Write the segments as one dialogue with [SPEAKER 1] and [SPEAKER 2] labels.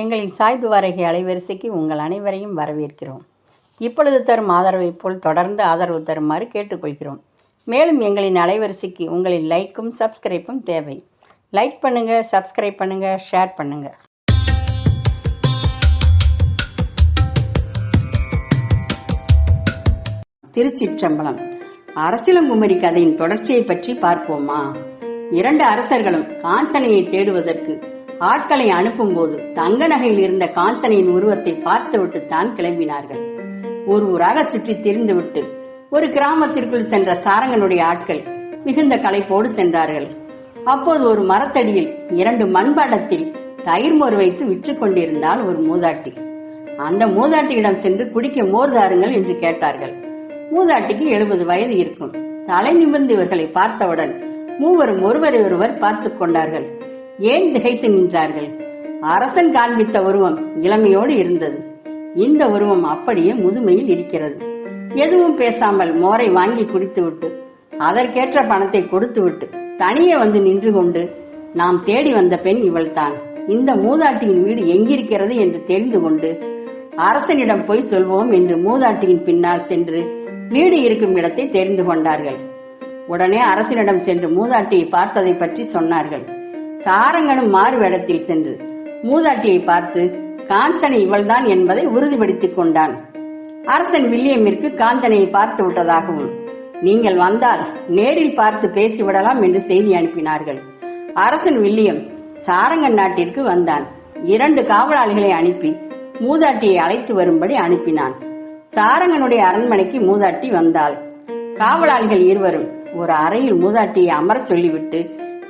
[SPEAKER 1] எங்களின் சாய்வு வாரகை அலைவரிசைக்கு உங்கள் அனைவரையும் வரவேற்கிறோம். இப்பொழுது தரும் ஆதரவை போல் தொடர்ந்து ஆதரவு தருமாறு கேட்டுக்கொள்கிறோம். மேலும் எங்களின் அலைவரிசைக்கு உங்களின் லைக்கும் சப்ஸ்கிரைப்பும் தேவை. லைக் பண்ணுங்கள், சப்ஸ்கிரைப் பண்ணுங்கள், ஷேர் பண்ணுங்கள். திருச்சிற்றம்பலம். அரசிலங்குமரி கதையின் தொடர்ச்சியை பற்றி பார்ப்போமா? 2 அரசர்களும் காஞ்சனையை தேடுவதற்கு ஆட்களை அனுப்பும் போது தங்க நகையில் இருந்த காஞ்சனையின் உருவத்தை பார்த்துவிட்டு தான் கிளம்பினார்கள். ஒரு ஊராக சுற்றி திரிந்துவிட்டு ஒரு கிராமத்திற்குள் சென்ற சாரங்கனுடைய ஆட்கள் மிகுந்த களைப்போடு சென்றார்கள். அப்போது ஒரு மரத்தடியில் 2 மண்பாண்டத்தில் தயிர் மோர் வைத்து விற்று கொண்டிருந்தால் ஒரு மூதாட்டி. அந்த மூதாட்டியிடம் சென்று குடிக்க மோர் தாருங்கள் என்று கேட்டார்கள். மூதாட்டிக்கு 70 வயது இருக்கும். தலை நிமிர்ந்து இவர்களை பார்த்தவுடன் மூவரும் ஒருவரை ஒருவர் பார்த்து கொண்டார்கள். ஏன் திகைத்து நின்றார்கள்? அரசன் காண்பித்த உருவம் இளமையோடு இருந்தது. இந்த உருவம் அப்படியே முதுமையில் இருக்கிறது. எதுவும் பேசாமல் மோரை வாங்கி குடித்துவிட்டு அதற்கேற்ற பணத்தை கொடுத்துவிட்டு தனியே வந்து நின்று கொண்டு, நாம் தேடி வந்த பெண் இவள்தான், இந்த மூதாட்டியின் வீடு எங்கிருக்கிறது என்று தெரிந்து கொண்டு அரசனிடம் போய் சொல்வோம் என்று மூதாட்டியின் பின்னால் சென்று வீடு இருக்கும் இடத்தை தெரிந்து கொண்டார்கள். உடனே அரசனிடம் சென்று மூதாட்டியை பார்த்ததை பற்றி சொன்னார்கள். சாரங்கனும் மாறு வேடத்தில் சென்று மூதாட்டியை பார்த்து காஞ்சனை இவள்தான் என்பதை உறுதிப்படுத்திக் கொண்டான். அரசன் வில்லியமிற்கு காஞ்சனையை பார்த்து விட்டதாகவும், நீங்கள் வந்தால் நேரில் பார்த்து பேசிவிடலாம் என்று செய்தி அனுப்பினார்கள். அரசன் வில்லியம் சாரங்கன் நாட்டிற்கு வந்தான். 2 காவலாளிகளை அனுப்பி மூதாட்டியை அழைத்து வரும்படி அனுப்பினான். சாரங்கனுடைய அரண்மனைக்கு மூதாட்டி வந்தாள். காவலாளிகள் இருவரும் ஒரு அறையில் மூதாட்டியை அமர சொல்லிவிட்டு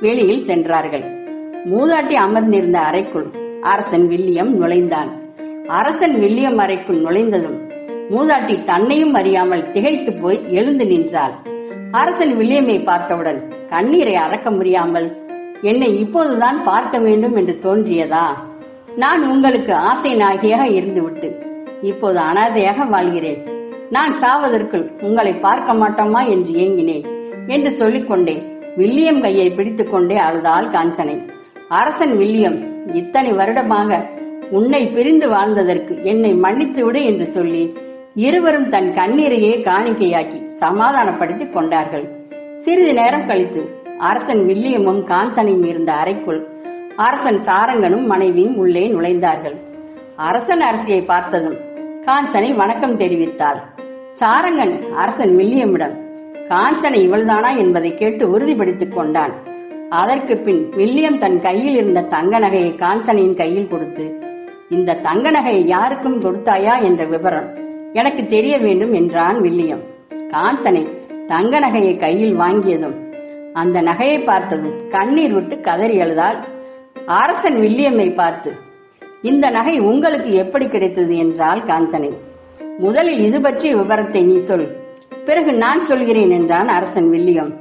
[SPEAKER 1] வெளியில் சென்றார்கள். மூதாட்டி அமர்ந்திருந்த அறைக்குள் அரசன் வில்லியம் நுழைந்தான். அரசன் வில்லியம் அறைக்குள் நுழைந்ததும் மூதாட்டி தன்னையும் அறியாமல் திகைத்து போய் எழுந்து நின்றாள். அரசன் வில்லியமை பார்த்தவுடன் கண்ணீரை அடக்க முடியாமல், என்னை இப்போதுதான் பார்க்க வேண்டும் என்று தோன்றியதா? நான் உங்களுக்கு ஆசை நாயகியாக இருந்துவிட்டு இப்போது அனாதையாக வாழ்கிறேன். நான் சாவதற்குள் உங்களை பார்க்க மாட்டோமா என்று ஏங்கினேன் என்று சொல்லிக்கொண்டே வில்லியம் கையை பிடித்துக் கொண்டே அழுதாள் காஞ்சனை. அரசன் வில்லியம், இத்தனை வருடமாக உன்னை பிரிந்து வாழ்ந்ததற்கு என்னை மன்னித்து விடு என்று சொல்லி இருவரும் தன் கண்ணீரையே காணிக்கையாக்கி சமாதானப்படுத்திக் கொண்டார்கள். சிறிது நேரம் கழித்து அரசன் வில்லியமும் காஞ்சனையும் இருந்த அறைக்குள் அரசன் சாரங்கனும் மனைவியும் உள்ளே நுழைந்தார்கள். அரசன் அரசியை பார்த்ததும் காஞ்சனை வணக்கம் தெரிவித்தாள். சாரங்கன் அரசன் வில்லியமிடம் காஞ்சனை இவள்தானா என்பதை கேட்டு உறுதிப்படுத்திக் கொண்டான். அதற்கு பின் வில்லியம் தன் கையில் இருந்த தங்க நகையை காஞ்சனையின் கையில் கொடுத்து, இந்த தங்க நகையை யாருக்கும் கொடுத்தாயா என்ற விவரம் எனக்கு தெரிய வேண்டும் என்றான் வில்லியம். காஞ்சனை தங்க நகையை கையில் வாங்கியதும் அந்த நகையை பார்த்ததும் கண்ணீர் விட்டு கதறி அழுதாள். அரசன் வில்லியமை பார்த்து, இந்த நகை உங்களுக்கு எப்படி கிடைத்தது என்றாள் காஞ்சனை. முதலில் இது பற்றிய விவரத்தை நீ சொல், பிறகு நான் சொல்கிறேன் என்றான் அரசன் வில்லியம்.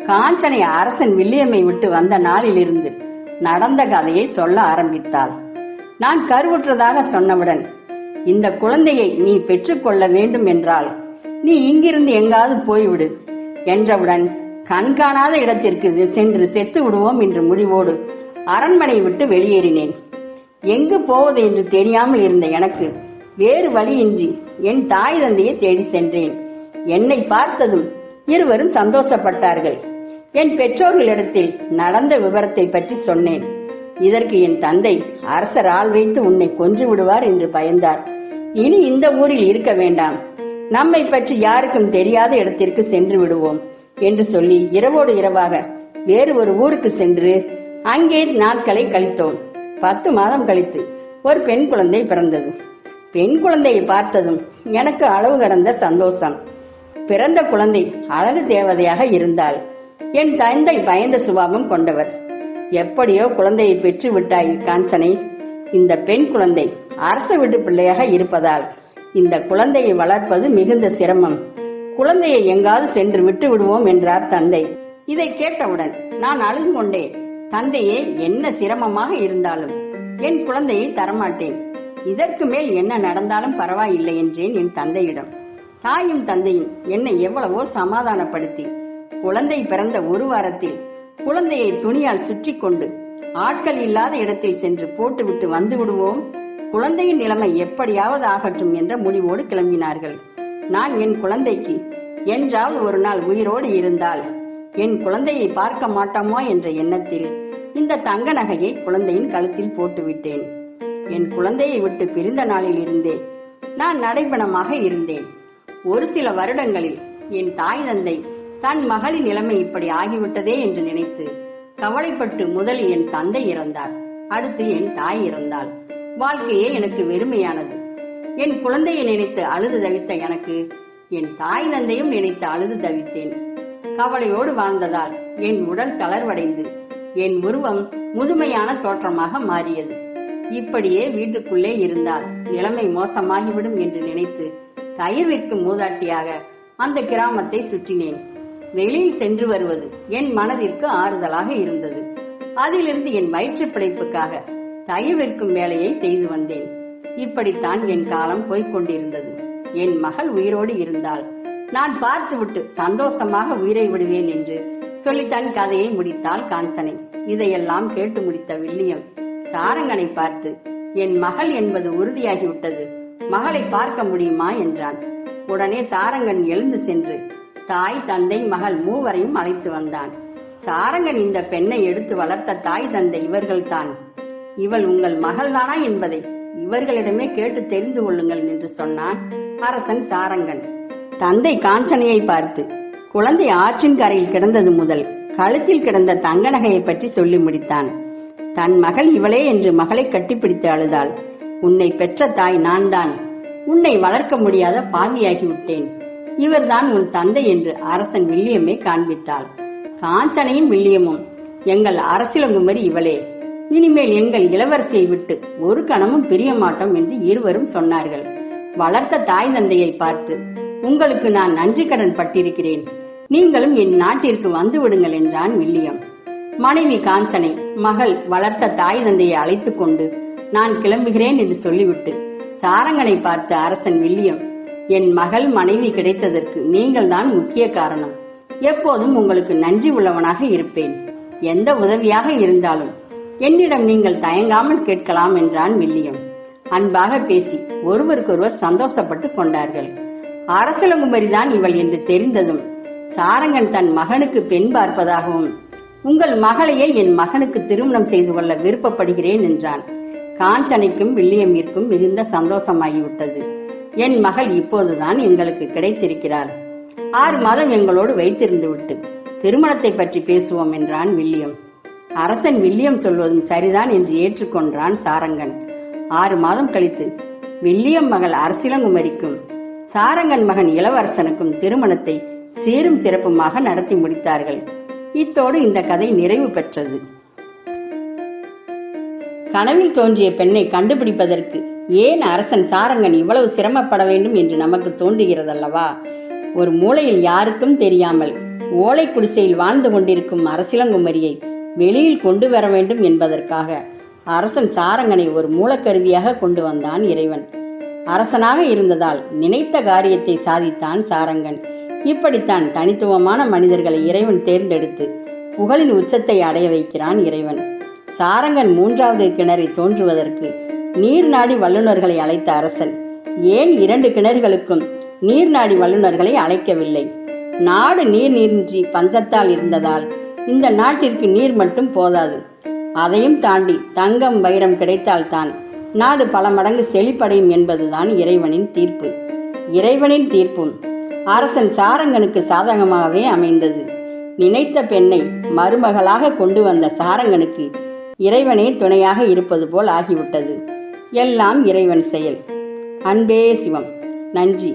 [SPEAKER 1] காஞ்சனை அரசன் வில்லியமை விட்டு வந்த நாளிலிருந்து நடந்த கதையை சொல்ல ஆரம்பித்தாள். நான் கருவுற்றதாக சொன்னவுடன், இந்த குழந்தையை நீ பெற்றுக்கொள்ள வேண்டும் என்றால் நீ இங்கிருந்து எங்காவது போய்விடு என்றவுடன், கண்காணாத இடத்திற்கு சென்று செத்து விடுவோம் என்று முடிவோடு அரண்மனை விட்டு வெளியேறினேன். எங்கு போவது என்று தெரியாமல் இருந்த எனக்கு வேறு வழியின்றி என் தாய் தந்தையை தேடி சென்றேன். என்னை பார்த்ததும் இருவரும் சந்தோஷப்பட்டார்கள். என் பெற்றோர்களிடத்தில் நடந்த விவரத்தை பற்றி சொன்னேன். இதற்கு என் தந்தை அரசர் ஆள் வைத்து உன்னை கொன்று விடுவார் என்று பயந்தார். இனி இந்த ஊரில் இருக்க வேண்டாம், நம்மை பற்றி யாருக்கும் தெரியாத இடத்திற்கு சென்று விடுவோம் என்று சொல்லி இரவோடு இரவாக வேறு ஒரு ஊருக்கு சென்று அங்கே நாட்களை கழித்தோம். 10 மாதம் கழித்து ஒரு பெண் குழந்தை பிறந்தது. பெண் குழந்தையை பார்த்ததும் எனக்கு அளவு கடந்த சந்தோஷம். பிறந்த குழந்தை அழகு தேவதையாக இருந்தாள். என் தந்தை பயந்த சுபாவம் கொண்டவர். எப்படியோ குழந்தையை பெற்று விட்டாய் காஞ்சனை. இந்த பெண் குழந்தை அரச வீட்டு பிள்ளையாக இருப்பதால் இந்த குழந்தையை வளர்ப்பது மிகுந்த சிரமம். குழந்தையை எங்காவது சென்று விட்டு விடுவோம் என்றார் தந்தை. இதை கேட்டவுடன் நான் அழுது கொண்டே, தந்தையே, என்ன சிரமமாக இருந்தாலும் என் குழந்தையை தரமாட்டேன். இதற்கு மேல் என்ன நடந்தாலும் பரவாயில்லை என்றேன் என் தந்தையிடம். தாயும் தந்தையும் என்னை எவ்வளவோ சமாதானப்படுத்தி குழந்தை பிறந்த 1 வாரத்தில் குழந்தையை துணியால் சுற்றி கொண்டு ஆட்கள் இல்லாத இடத்தில் சென்று போட்டுவிட்டு வந்து விடுவோம். குழந்தையின் நிலைமை எப்படியாவது ஆகட்டும் என்ற முடிவோடு கிளம்பினார்கள். நான் என் குழந்தைக்கு என்றாவது ஒரு நாள் உயிரோடு இருந்தால் என் குழந்தையை பார்க்க மாட்டோமா என்ற எண்ணத்தில் இந்த தங்க நகையை குழந்தையின் கழுத்தில் போட்டுவிட்டேன். என் குழந்தையை விட்டு பிரிந்த நாளில் இருந்தே நான் நடைபணமாக இருந்தேன். ஒரு சில வருடங்களில் என் தாய் தந்தை தன் மகளின் நிலைமை இப்படி ஆகிவிட்டதே என்று நினைத்து கவலைப்பட்டு முதலில் என் தந்தை இறந்தார். அடுத்து என் தாய் இறந்தாள். வாழ்க்கையே எனக்கு வெறுமையானது. என் குழந்தையை நினைத்து அழுது தவித்த எனக்கு என் தாய் தந்தையும் நினைத்து அழுது தவித்தேன். கவலையோடு வாழ்ந்ததால் என் உடல் தளர்வடைந்து என் உருவம் முதுமையான தோற்றமாக மாறியது. இப்படியே வீட்டுக்குள்ளே இருந்தால் நிலைமை மோசமாகிவிடும் என்று நினைத்து தயிர் விற்கும் மூதாட்டியாக அந்த கிராமத்தை சுற்றினேன். வெளியில் சென்று வருவது என் மனதிற்கு ஆறுதலாக இருந்தது. அதிலிருந்து என் வயிற்று பிழைப்புக்காக தயிர் விற்கும் வேலையை செய்து வந்தேன். இப்படித்தான் என் காலம் போய்கொண்டிருந்தது. என் மகள் உயிரோடு இருந்தால் நான் பார்த்துவிட்டு சந்தோஷமாக உயிரை விடுவேன் என்று சொல்லி தன் கதையை முடித்தாள் காஞ்சனை. இதையெல்லாம் கேட்டு முடித்த வில்லியம் சாரங்கனை பார்த்து, என் மகள் என்பது உறுதியாகிவிட்டது, மகளை பார்க்க முடியுமா என்றான். உடனே சாரங்கன் எழுந்து சென்று தாய் தந்தை மகள் மூவரையும் அழைத்து வந்தான். சாரங்கன் இந்த பெண்ணை எடுத்து வளர்த்த தாய் தந்தை இவர்கள்தான். இவள் உங்கள் மகள்தானா என்பதை இவர்களிடமே கேட்டு தெரிந்து கொள்ளுங்கள் என்று சொன்னான் அரசன் சாரங்கன். தந்தை காஞ்சனையை பார்த்து, குழந்தை ஆற்றின் கரையில் கிடந்தது முதல் கழுத்தில் கிடந்த தங்க நகையை பற்றி சொல்லி முடித்தான். தன் மகள் இவளே என்று மகளை கட்டிப்பிடித்து அழுதாள். உன்னை பெற்ற தாய் நான் தான். உன்னை வளர்க்க முடியாத பாவியாகிவிட்டேன். இவர்தான் உன் தந்தை என்று அரசன் வில்லியமை காண்பித்தாள். காஞ்சனையும் வில்லியமும், எங்கள் அரசிலங்குமரி இவளே, இனிமேல் எங்கள் இளவரசியை விட்டு ஒரு கணமும் பிரிய மாட்டோம் என்று இருவரும் சொன்னார்கள். வளர்த்த தாய் தந்தையை பார்த்து, உங்களுக்கு நான் நன்றி கடன் பட்டிருக்கிறேன், நீங்களும் என் நாட்டிற்கு வந்து விடுங்கள் என்றான் வில்லியம். மனைவி காஞ்சனை மகள் வளர்த்த தாய் தந்தையை அழைத்துக் கொண்டு நான் கிளம்புகிறேன் என்று சொல்லிவிட்டு சாரங்கனை பார்த்த அரசன் வில்லியம், என் மகள் மனைவி கிடைத்ததற்கு நீங்கள் தான் முக்கிய காரணம். எப்போதும் உங்களுக்கு நன்றி உள்ளவனாக இருப்பேன். எந்த உதவியாக இருந்தாலும் என்னிடம் நீங்கள் தயங்காமல் கேட்கலாம் என்றான் வில்லியம். அன்பாக பேசி ஒருவருக்கொருவர் சந்தோஷப்பட்டு கொண்டார்கள். அரசலங்குமரிதான் இவள் என்று தெரிந்ததும் சாரங்கன் தன் மகனுக்கு பெண் பார்ப்பதாகவும், உங்கள் மகளையே என் மகனுக்கு திருமணம் செய்து கொள்ள விருப்பப்படுகிறேன் என்றான். காஞ்சனைக்கும் வில்லியமிற்கும் மிகுந்த சந்தோஷமாகிவிட்டது. என் மகள் இப்போதுதான் எங்களுக்கு கிடைத்திருக்கிறாள். 6 மாதம் எங்களோடு வைத்திருந்து விட்டு திருமணத்தை பற்றி பேசுவோம் என்றான் வில்லியம். அரசன் வில்லியம் சொல்வதும் சரிதான் என்று ஏற்றுக்கொண்டான் சாரங்கன். 6 மாதம் கழித்து வில்லியம் மகள் அரசிலங்குமரிக்கும் சாரங்கன் மகன் இளவரசனுக்கும் திருமணத்தை சீரும் சிறப்புமாக நடத்தி முடித்தார்கள். இத்தோடு இந்த கதை நிறைவு பெற்றது. கனவில் தோன்றிய பெண்ணை கண்டுபிடிப்பதற்கு ஏன் அரசன் சாரங்கன் இவ்வளவு சிரமப்பட வேண்டும் என்று நமக்கு தோன்றுகிறதல்லவா? ஒரு மூலையில் யாருக்கும் தெரியாமல் ஓலை குடிசையில் வாழ்ந்து கொண்டிருக்கும் அரசிலங்குமரியை வெளியில் கொண்டு வர வேண்டும் என்பதற்காக அரசன் சாரங்கனை ஒரு மூலக்கருவியாக கொண்டு வந்தான் இறைவன். அரசனாக இருந்ததால் நினைத்த காரியத்தை சாதித்தான் சாரங்கன். இப்படித்தான் தனித்துவமான மனிதர்களை இறைவன் தேர்ந்தெடுத்து புகழின் உச்சத்தை அடைய வைக்கிறான் இறைவன். சாரங்கன் 3வது கிணறை தோன்றுவதற்கு நீர் நாடி வல்லுநர்களை அழைத்த அரசன் ஏன் 2 கிணறுகளுக்கும் நீர் நாடி வல்லுநர்களை அழைக்கவில்லை? நாடு நீரின்றி பஞ்சத்தால் இருந்ததால் இந்த நாட்டிற்கு நீர் மட்டும் போதாது, அதையும் தாண்டி தங்கம் வைரம் கிடைத்தால்தான் நாடு பல மடங்கு செழிப்படையும் என்பதுதான் இறைவனின் தீர்ப்பு. இறைவனின் தீர்ப்பும் அரசன் சாரங்கனுக்கு சாதகமாகவே அமைந்தது. நினைத்த பெண்ணை மருமகளாக கொண்டு வந்த சாரங்கனுக்கு இறைவனே துணையாக இருப்பது போல் ஆகிவிட்டது. எல்லாம் இறைவன் செயல். அன்பே சிவம். நன்றி.